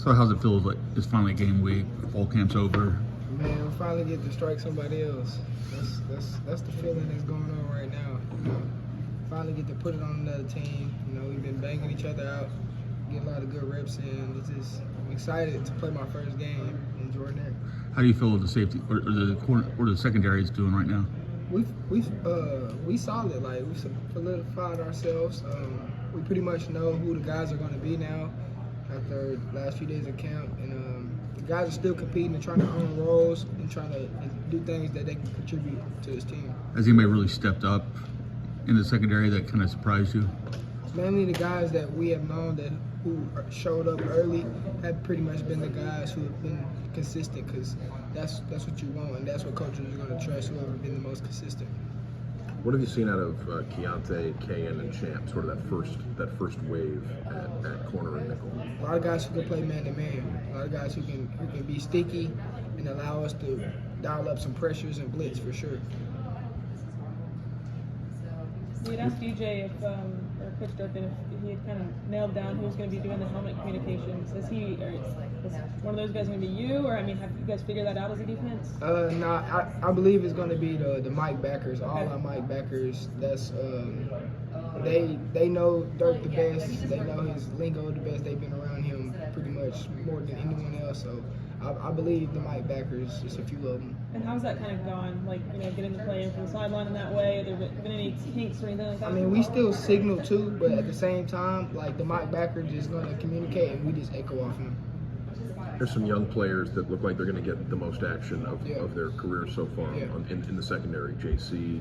So how's it feel like it's finally game week, fall camp's over? Man, we finally get to strike somebody else. That's the feeling that's going on right now. You know, finally get to put it on another team. You know, we've been banging each other out, get a lot of good reps in. I'm excited to play my first game in Jordan. How do you feel with the safety or the corner or the secondary is doing right now? We solid. Like, we solidified ourselves. We pretty much know who the guys are going to be now after the last few days of camp, and the guys are still competing and trying to earn roles and trying to do things that they can contribute to this team. Has anybody really stepped up in the secondary that kind of surprised you? Mainly the guys that we have known who showed up early have pretty much been the guys who have been consistent, because that's what you want, and that's what coaches are going to trust, whoever been the most consistent. What have you seen out of Keontae, Kayan, and Champ? Sort of that first wave at corner and nickel. A lot of guys who can play man to man. A lot of guys who can be sticky and allow us to dial up some pressures and blitz for sure. We had asked DJ or Coach Durkin if he had kind of nailed down who was going to be doing the helmet communications. Is one of those guys going to be you, or have you guys figured that out as a defense? No, I believe it's going to be the mic backers. Okay. All our mic backers. That's they know Dirk the best. They know his lingo the best. They've been around him pretty much more than anyone else. So I believe the mic backers, just a few of them. And how's that kind of gone? Like, getting the play in from the sideline in that way? Have there been any kinks or anything like that? I mean, we still signal too, but at the same time, like, the mic backer just going to communicate, and we just echo off him. There's some young players that look like they're going to get the most action of their career so far in the secondary. JC,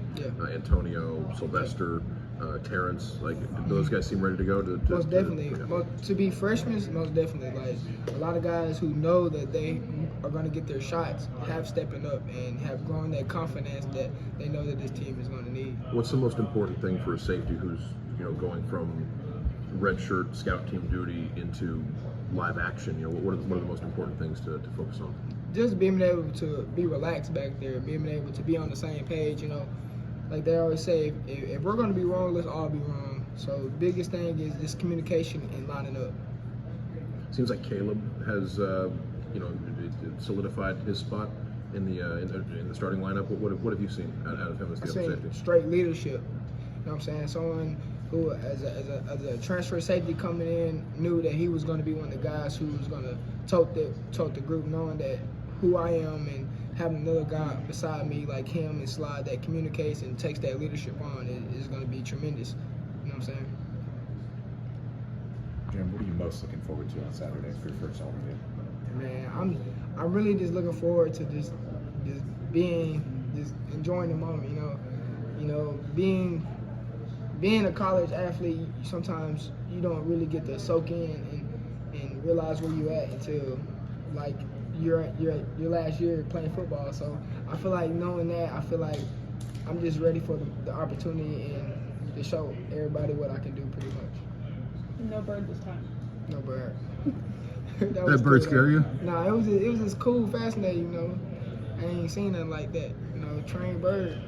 Antonio, Sylvester, Terrence. Like, those guys seem ready to go. Most definitely. To be freshmen, most definitely. Like, a lot of guys who know that they are going to get their shots have stepping up and have grown that confidence that they know that this team is going to need. What's the most important thing for a safety who's going from red shirt scout team duty into live action? What are the most important things to focus on? Just being able to be relaxed back there, being able to be on the same page. Like they always say, if we're going to be wrong, let's all be wrong. So the biggest thing is just communication and lining up. Seems like Caleb has solidified his spot in the starting lineup. What have you seen out of him as the other safety? Straight leadership. You know what I'm saying? Someone who, as a transfer safety coming in, knew that he was going to be one of the guys who was going to tote the group, knowing that who I am and having another guy beside me like him and Slide that communicates and takes that leadership on is going to be tremendous. You know what I'm saying? Jim, what are you most looking forward to on Saturday for your first home game? Man, I'm really just looking forward to just enjoying the moment. Being a college athlete, sometimes you don't really get to soak in and realize where you're at until like you're at your last year playing football. So I feel like knowing that, I feel like I'm just ready for the opportunity and to show everybody what I can do pretty much. No bird this time. No bird. That bird scare you? Nah, it was just cool, fascinating. I ain't seen nothing like that. Trained bird.